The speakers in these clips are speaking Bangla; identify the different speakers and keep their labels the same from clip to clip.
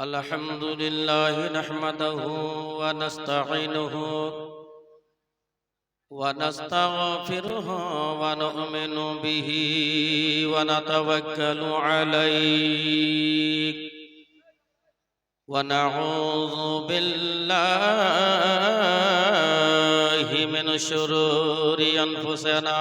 Speaker 1: الحمد لله نحمده ونستعينه ونستغفره ونؤمن به ونتوكل عليه ونعوذ بالله من شرور أنفسنا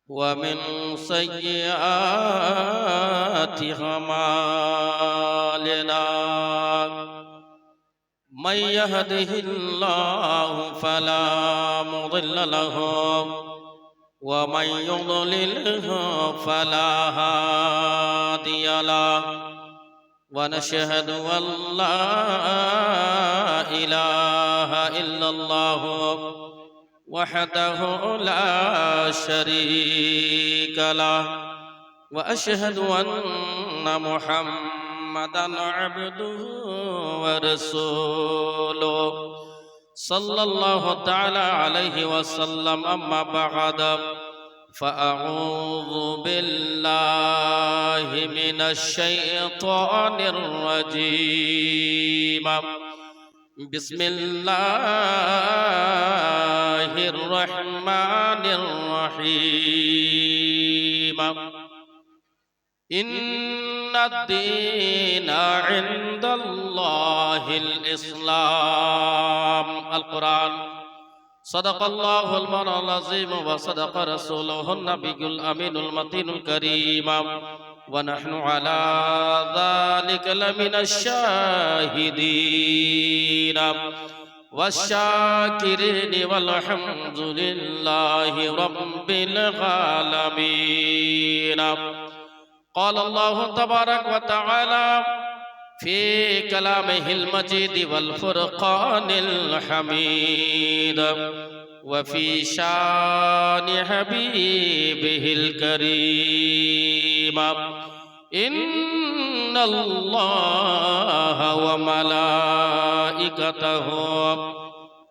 Speaker 1: ومن سيئات أعمالنا من يهده الله فلا مضل له ومن يضلله فلا هادي له ونشهد أن لا إله إلا الله وحده لا شريك له وأشهد أن محمدا عبده ورسوله صلى الله تعالى عليه وسلم أما بعد فأعوذ بالله من الشيطان الرجيم بسم الله الرحمن الرحيم إن الدين عند الله الإسلام القرآن صدق الله المولى العظيم وصدق رسوله النبي الأمين المتين الكريم ونحن على ذلك لمن الشاهدين والشاكرين والحمد لله رب العالمين. قال الله تبارك وتعالى في كلامه المجيد والفرقان الحميد وفي شان حبيبه الكريم إن الله وملائكته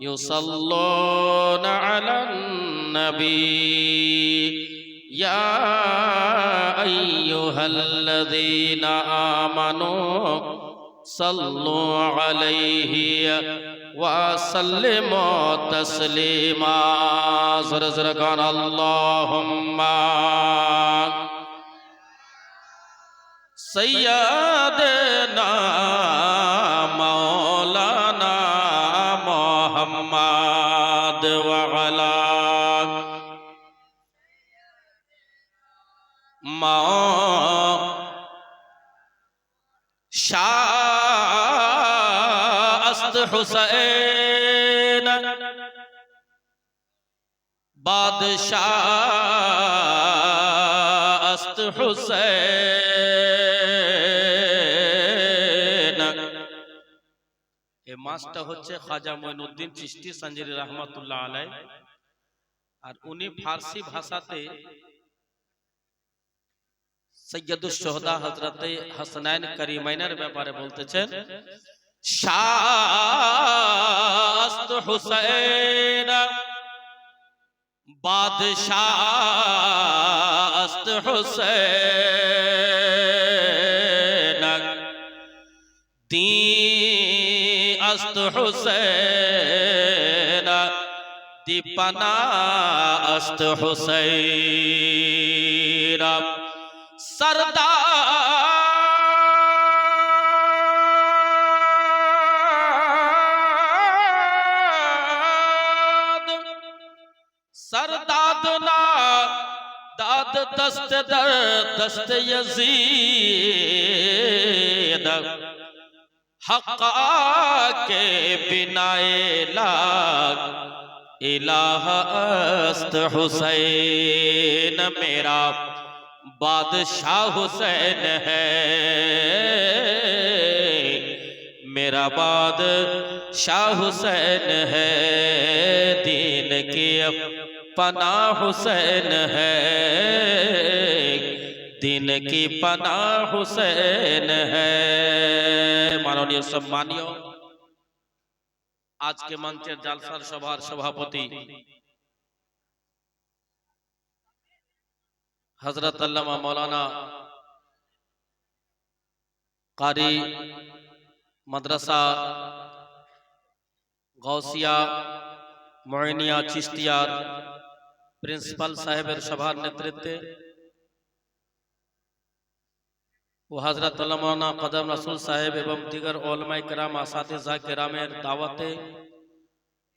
Speaker 1: يصلون على النبي يا أيها الذين آمنوا صلوا عليه وسلموا تسليما. زرزركان اللهم سيدنا مولانا محمد وعلى شاست حسین بادشاست حسین. এই মাসটা হচ্ছে খাজা মঈনুদ্দিন চিশতি সঞ্জরি রহমাতুল্লাহ আলাইহ, আর উনি ফার্সি ভাষাতে সৈয়দুশ শুহাদা হযরতে হাসানাইন করিমাইনের ব্যাপারে বলতেছেন, শাস্ত হুসাইন বাদশাস্ত হুসাইন দি আস্ত হুসাইন দীপনা আস্ত হুসাইন सरदाद ना दाद दस्त दर दस्त यजीद हक़ा के बिनाए लाग इलाह अस्त हुसैन. मेरा बादशाह हुसैन है, मेरा बादशाह हुसैन है, दीन की पनाह हुसैन है, दीन की पनाह हुसैन है. माननीय सम्मानिय आज के मंचेर জালসার সভার সভাপতি हजरत अल्लामा मौलाना কারি মাদ্রাসা গৌসিয়া ময়নিয়া চিশতিয়ার প্রিন্সিপাল সাহেবের সভার নেতৃত্বে ও হযরত মাওলানা কদম রাসূল সাহেব এবং দিগর উলামায়ে কেরাম আসাতিজা কেরামের দাওয়াতে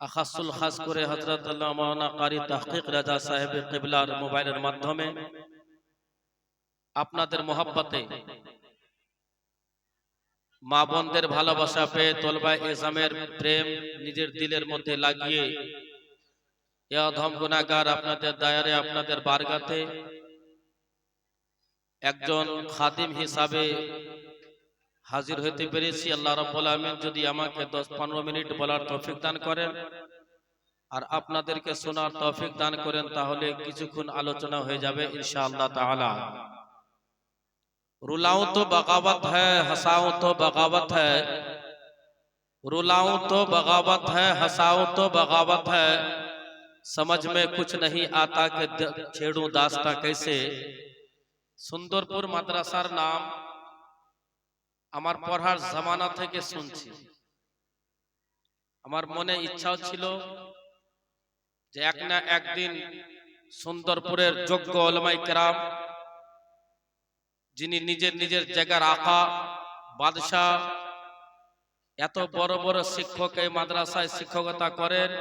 Speaker 1: আখাসুল খাস করে হযরত মাওলানা কারি তাহকিক রাজা সাহেব কিবলার মোবাইলের মাধ্যমে আপনাদের মহব্বতে মা বোনদের ভালোবাসা পেয়ে তলবায়ে ইসলামের প্রেম নিজের দিলের মধ্যে লাগিয়ে এ অধম গুনাহগার আপনাদের দায়ারে আপনাদের বারগাতে একজন খাদিম হিসাবে হাজির হইতে পেরেছি। আল্লাহ রাব্বুল আমিন যদি আমাকে 10-15 মিনিট বলার তৌফিক দান করেন আর আপনাদেরকে শোনার তৌফিক দান করেন তাহলে কিছুক্ষণ আলোচনা হয়ে যাবে ইনশাআল্লাহ তাআলা। रुलाऊं तो बगावत है, हंसाऊं तो बगावत है, रुलाऊं तो बगावत है, हंसाऊं तो बगावत है, समझ में कुछ नहीं आता कि छेड़ूं दास्ता कैसे। সুন্দরপুর মাদ্রাসার নাম আমার পড়ার জামানা থেকে শুনছি। আমার মনে ইচ্ছাও ছিল যে এক না একদিন সুন্দরপুরের যোগ্য উলামায়ে কেরাম যিনি নিজের নিজের জায়গার আকা বাদশাহ, এত বড় বড় শিক্ষক এই মাদ্রাসায় শিক্ষকতা করেন,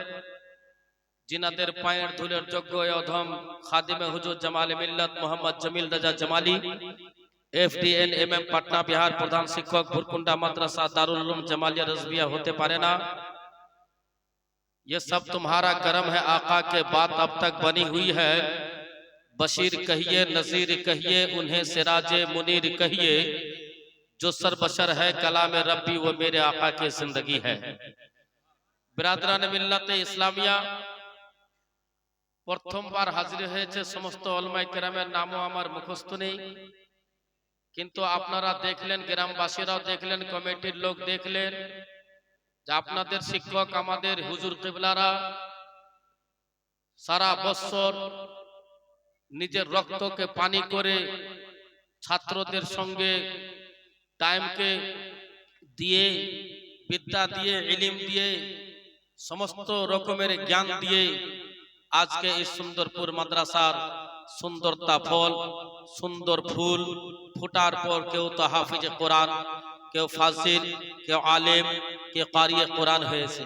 Speaker 1: जिनाদের পায়ের ধুলের যোগ্য অধম খাদিমে হুজুর জামালে মিল্লাত মোহাম্মদ জমিল রাজা জামালি एफडीएन एमएम पटना बिहार प्रधान शिक्षक भुरकुंडा मदरसा दारुल उलूम जमालिया रज़विया होते पारे ना। ये सब तुम्हारा करम है आका के बात अब तक बनी हुई है। बशीर कहिए नजीर कहिए उन्हें सिराजे मुनीर कहिए, जो सर बशर है कलाम रब्बी वो मेरे आका की जिंदगी है। बिरादरान मिल्लत इस्लामिया प्रथमबार हाजिर হয়েছে সমস্ত উলামায়ে কেরামের নামও আমার মুখস্থ নেই, কিন্তু আপনারা দেখলেন, গ্রামবাসীরাও দেখলেন, কমিটির লোক দেখলেন যে আপনাদের শিক্ষক আমাদের হুজুর কিবলারা সারা বছর নিজের রক্তকে পানি করে ছাত্রদের সঙ্গে টাইমকে দিয়ে বিদ্যা দিয়ে ইলম দিয়ে সমস্ত রকমের জ্ঞান দিয়ে আজকে এই সুন্দরপুর মাদ্রাসার সুন্দরতা ফল সুন্দর ফুল ফুটার পর কেউ তো হাফিজে কোরআন, কেউ ফাজিল, কেউ आलिम, কেউ কারিয়ে কোরআন হয়েছে।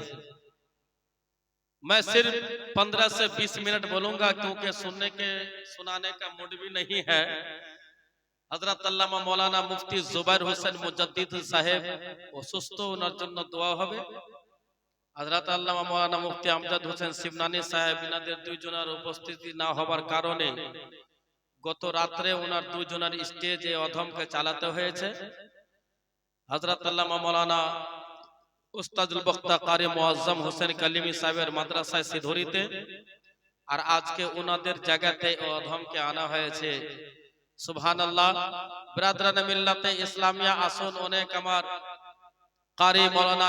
Speaker 1: मैं सिर्फ 15 से 20 मिनट बोलूंगा क्योंकि सुनाने का मूड भी नहीं है। हजरत अल्लामा मौलाना मुफ्ती जुबैर हुसैन मुजद्दिद साहेब অসুস্থ, ওনার জন্য দোয়া হবে। হযরত আল্লামা মাওলানা মুফতি আমজাদ হোসেন শিবনানী সাহেব, ইনাদের দুইজনের উপস্থিতি না হবার কারণে গত রাত্রে ওনার দুইজনের স্টেজে অধমকে চালাতে হয়েছে। হযরত আল্লামা মাওলানা উস্তাদুল বক্তা কারি মুআজ্জম হোসেন কালিমি সাহেবের মাদ্রাসায় সিধুরিতে, আর আজকে ওনাদের জায়গাতে অধমকে আনা হয়েছে। সুবহানাল্লাহ। বিরাদরান মিল্লাতে ইসলামিয়া আসুন, অনেক আমার कारी मौलाना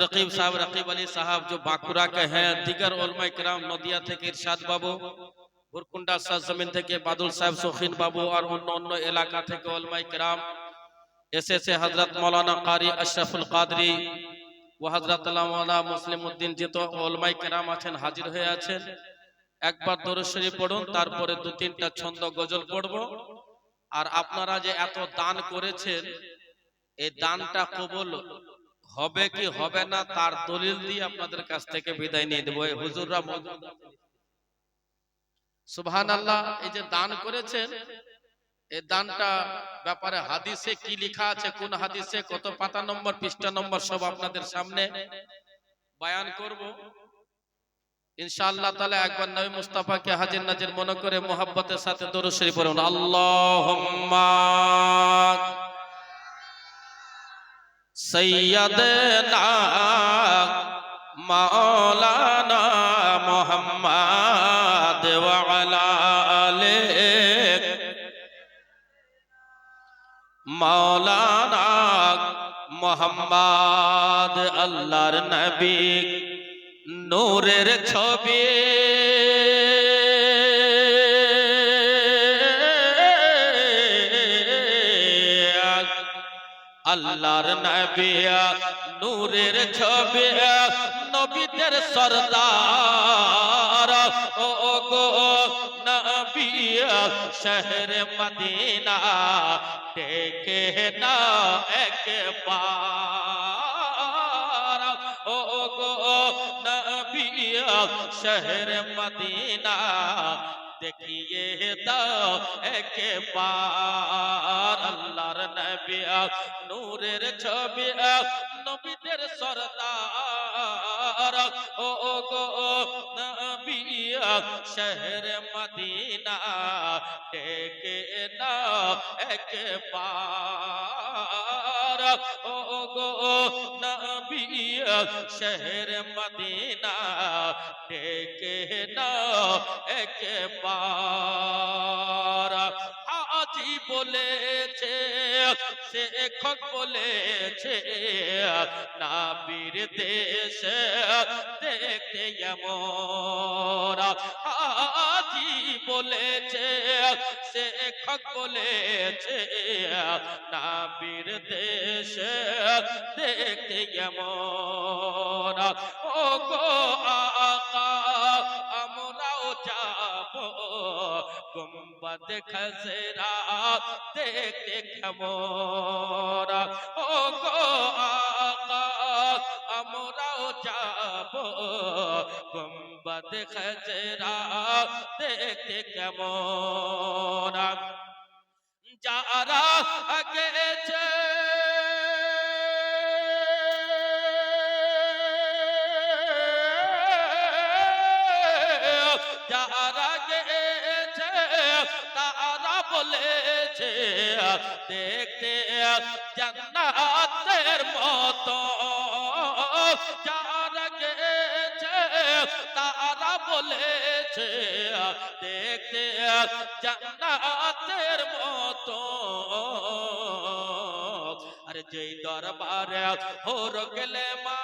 Speaker 1: रकीब साहब, रकीब अली साहब जो बांकुड़ा के हैं, दिगर उलमाए किराम नदिया थे इरशाद बाबू, भुरकुंडा सरजमीन थे बादुल साहब शौकीन बाबू और अन्य इलाका थे उलमाए किराम ऐसे हजरत मौलाना कारी अशरफुल कादरी व हजरत मौलाना मुस्लिम उद्दीन जी तो उलमाए किराम आছেন, हाजिर হয়ে আছেন। একবার দরুদ শরীফ পড়ুন, তারপরে 2-3টা ছন্দ গজল পড়ব। আর আপনারা যে এত দান করেছেন, এই দানটা কবুল হবে কি হবে না তার দলিল দিয়ে আপনাদের কাছ থেকে বিদায় নিয়ে দেব। এই হুজুররা সুবহানাল্লাহ, এই যে দান করেছেন, এই দানটা ব্যাপারে হাদিসে কি লেখা আছে, কোন হাদিসে কত পাতা নম্বর পৃষ্ঠা নম্বর সব আপনাদের সামনে বয়ান করব ইনশাআল্লাহ তাআলা। একবার নবী মুস্তাফা কে হাজির নাজির মনে করে মোহাব্বতের সাথে দরুদ শরীফ পড়ুন। আল্লাহুম্মা सैयदना मौलाना मोहम्मद व अला आले मौलाना मोहम्मद अल्लाहर नबी नूरेर छवि আল্লাহর নবী নূরের ছবি নবীদের সরদার ও গো নবী শহরে মদিনা ডেকে না একবার ও গো নবী শহরে মদিনা দেখিয়ে দাও একবার আল্লাহর নবী নূরের ছবি নবীদের সরদার ও গো নবী শহরে মদিনা ডেকে নাও একবার ও গো নবী শহরে মদিনা ডেকে নাও একবার আজি বলেছে শেখক বলেছে নাবির দেশে দেখতে এমন আজি বলেছে শেখক বলেছে নাবির দেশে দেখতে এমন ও গো আকা আমরাও যাব গুম্বদ খজরা দেখতে কেমন ও গো আকা আমরাও যাব গুম্বদ খজরা দেখতে কেমন যারা গেছে যারা গেছে তারা বলেছে দেখতে জান্নাতের মতো যারা গেছে তারা বলেছে দেখতে জান্নাতের মতো আরে যেই দরবারে হোর গেলে মা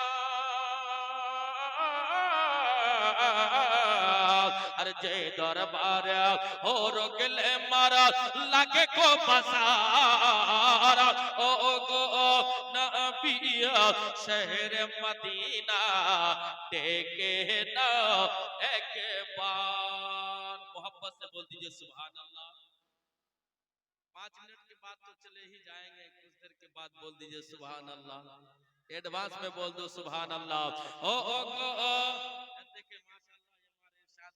Speaker 1: আর যে দরবারে হোর গেলে মারা লাগে গো বাসার ও গো নবী শহরে মদিনা ডেকে নাও একবার मोहब्बत से बोल दीजिए सुभान अल्लाह 5 मिनट के बाद तो चले ही जाएंगे कुछ देर के बाद बोल दीजिए सुभान अल्लाह एडवांस में बोल दो सुभान अल्लाह ओ गो देखिए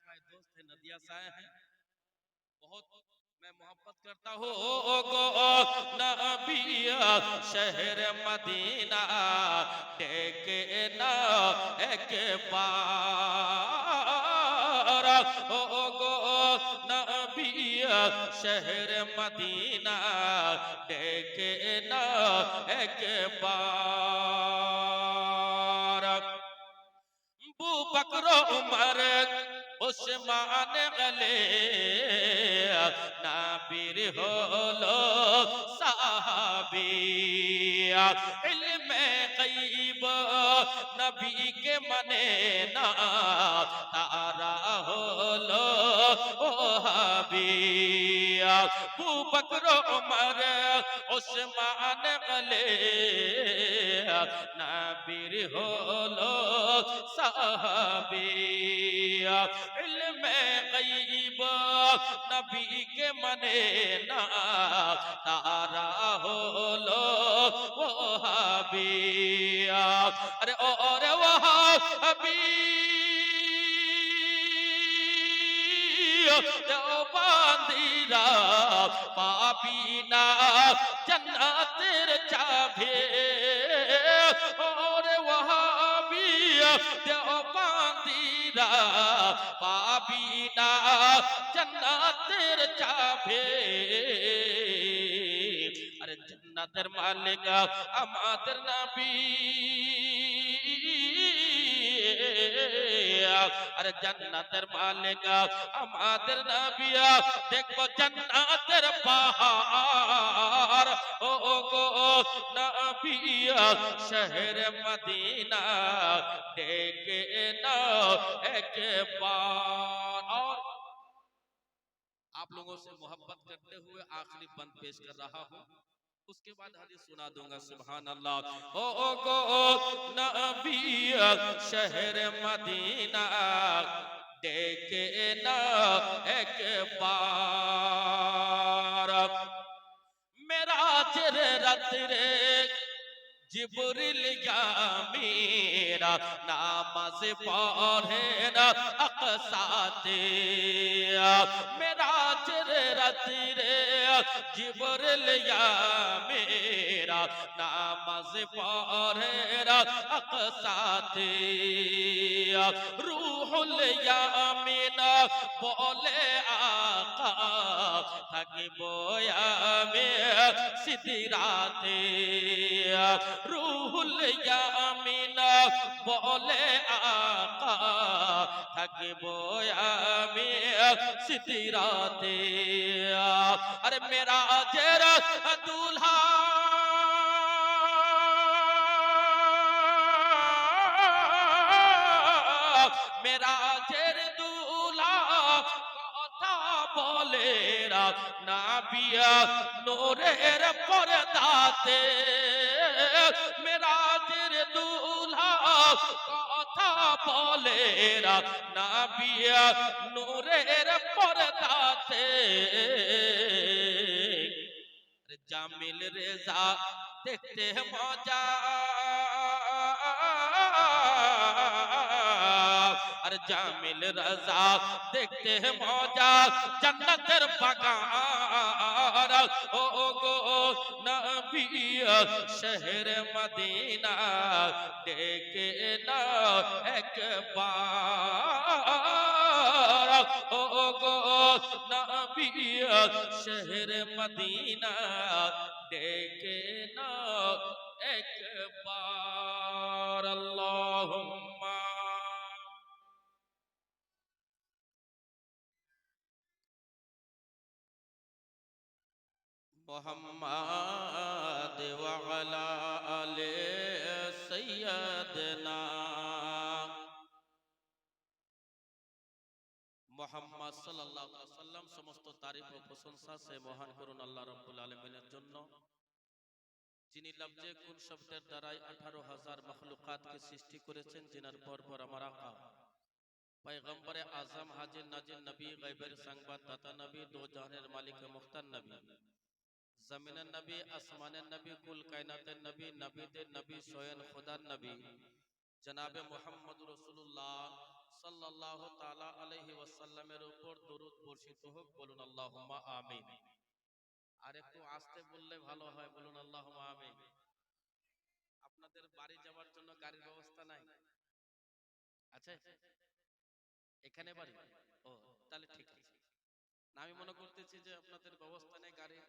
Speaker 1: भाई दोस्त है नदिया साए हैं बहुत मैं मोहब्बत करता हूँ ओ गो नबी शहर मदीना डेके ना एक बार ओ गो नबी शहर मदीना डेके ना एक बार बू बकर उमर उस्मान गले नाबिर होलो साहबी इल्मे गैब नबी के मने ना तारा होलो ओहाबी अबू बकर उमर उस्मान गले नाबिर होलो साहबी इल्मे गैब नबी के मने ना तारा होलो वहाबी अरे और वहाबी बांदीरा पापीना जन्नतेर चाभे और वहाबी बांदीरा पापीना जन्नतेर चाभे अरे जन्नतेर मालिक আমাদের नबी अरे जन्नतेर मालिक আমাদের नबी देखो जन्नतेर पहाड़ ओ गो नबी शहर मदीना देखे ना एक बार और आप लोगों से मोहब्बत करते हुए आखिरी बंद पेश कर रहा हूँ उसके बाद हदीस सुना दूंगा। सुभान अल्लाह। ओ गो नबी शहर मदीना देखे ना एक बार, मेराज रात रे जिब्रील या मेरा नामाज पढ़े ना अक़साते, मेराज रात रे जिब्रील या मेरा नामाज पढ़े ना अक़साते, रूहुल यामीना बोले आका থাকিবো আমি সিদরাতে, রুহুল ইয়ামিনা বলে আকা থাকিবো আমি সিদরাতে। আরে মেরাজের দুলহা মেরাজের দুলহা কথা বলে নাবিয়া নূরের পর্দাতে, মেরাজের দুলহা কথা বলে নাবিয়া নূরের পর্দাতে, জামিল রেজা দেখতে মজা, আর জামিল রাজা দেখতে মজা জান্নাতের বাগান। ও গো নবী শহর মদিনা দেখে না একবার, ও গো নবী শহর মদিনা দেখে না একবার। আল্লাহুম্মা মুহাম্মাদ ওয়া আলা আলি সাইয়্যিদিনা মুহাম্মদ সাল্লাল্লাহু আলাইহি ওয়াসাল্লাম। সমস্ত তারিফ ও প্রশংসা সে মহান করুন আল্লাহ রাব্বুল আলামিনের জন্য, যিনি লফজে কুন শব্দের দ্বারাই 18,000 মাখলুকাতকে সৃষ্টি করেছেন, যিনার পরপর আমার আকা পয়গম্বরে আজম হাজির নাজির নবী, গায়বের সংবাদদাতা নবী, দো জাহানের মালিক মুখতার নবী, জমিনের নবী, আসমানের নবী, কুল কায়নাতের নবী, নবীদের নবী, স্বয়ং খোদার নবী জনাবে মুহাম্মদ রাসূলুল্লাহ সাল্লাল্লাহু তাআলা আলাইহি ওয়াসাল্লামের উপর দরুদ বর্ষিত হোক। বলুন আল্লাহুম্মা আমিন। আর একটু আস্তে বললে ভালো হয়, বলুন আল্লাহুম্মা আমিন। আপনাদের বাড়ি যাওয়ার জন্য গাড়ির ব্যবস্থা নাই? আছে এখানে বাড়ি? ও তাহলে ঠিক আছে। না আমি মনে করতেছি যে আপনাদের ব্যবস্থা নেই গাড়ি,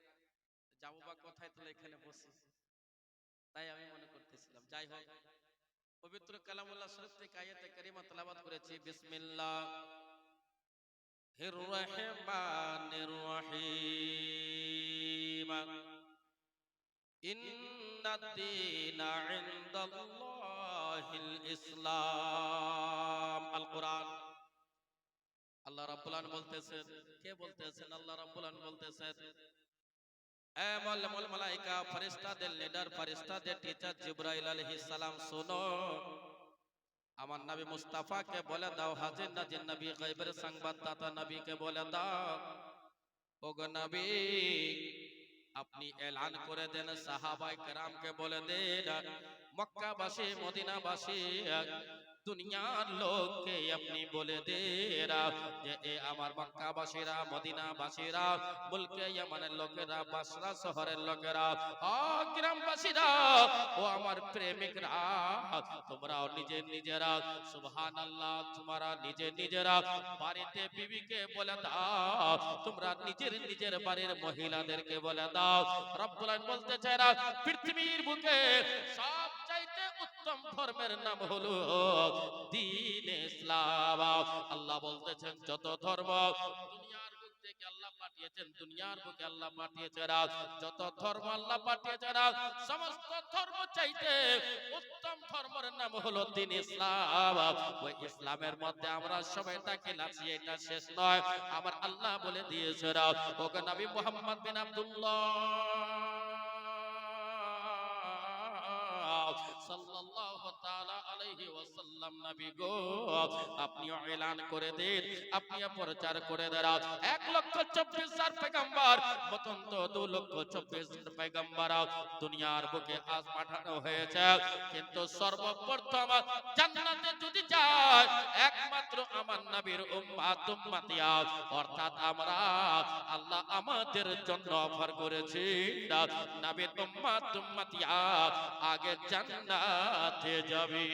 Speaker 1: যাবো বা কোথায়, তাহলে এখানে বসি, তাই আমি মনে করতেছিলাম। যাই হোক, পবিত্র কালামুল্লাহ শরীফ থেকে আয়াতে কারিমা তেলাওয়াত করেছি। বিসমিল্লাহির রহমানির রহিম, ইন্নাদ দীনা ইনদাল্লাহিল ইসলাম। আল কোরআন। আল্লাহ রাব্বুল আলামিন বলতেছেন, কে বলতেছেন? আল্লাহ রাব্বুল আলামিন বলতেছেন, এ মালায়েকা, ফেরেশতাদের লিডার, ফেরেশতাদের টিচার জিবরাইল আলাইহিস সালাম, শোনো, আমার নবী মুস্তাফাকে বলে দাও, হাজির নাজির নবী, গায়বের সংবাদদাতা নবীকে বলে দাও, ওগো নবী আপনি এলান করে দেন, সাহাবায়ে কেরামকে বলে দেন, মক্কাবাসী, মদিনাবাসী, দুনিয়ার লোককে আপনি বলে দেন যে এ আমার মক্কাবাসীরা, মদিনাবাসীরা, মুলকে ইয়ামানের লোকেরা, বাসরা শহরের লোকেরা, ও গ্রামবাসীরা, ও আমার প্রেমিকরা, তোমরাও নিজের নিজেরা সুবহানাল্লাহ, তোমরা নিজের নিজেরা বাড়িতে বিবিকে বলে দাও, তোমরা নিজের নিজের বাড়ির মহিলাদেরকে বলে দাও। রব্বুল আলামিন বলতে চায় না, পৃথিবীর বুকে সবচাইতে উত্তম ধর্মের নাম হলো দ্বীন ইসলাম। আল্লাহ বলতেছেন, যত ধর্ম দুনিয়ার বুক থেকে আল্লাহ পাঠিয়েছেন, দুনিয়ার বুকে আল্লাহ পাঠিয়েছেন, যত ধর্ম আল্লাহ পাঠিয়েছেন, সমস্ত ধর্ম চাইতে উত্তম ধর্মের নাম হলো দ্বীন ইসলাম। ওই ইসলামের মধ্যে আমরা সবাই দাখিল আছি, এটা শেষ নয়। আমার আল্লাহ বলে দিয়েছেন, ওগো নবী মুহাম্মদ বিন আব্দুল্লাহ, সাল্লাল্লাহু তাআলা আলাইহি ওয়াসাল্লাম নবী গো আপনিও এলান করে দেন, আপনিও প্রচার করে দেন 1,24,000 পয়গম্বর মতন তো 2,24,000 পয়গম্বর দুনিয়ার বুকে আজ পাঠানো হয়েছে, কিন্তু সর্বপ্রথম জান্নাতে যদি যায় একমাত্র আমার নবীর উম্মত উম্মতিয়া, অর্থাৎ আমরা আল্লাহ আমাদের জন্য অফার করেছি নবীর উম্মত উম্মতিয়া আগে জান্নাতে যাবে।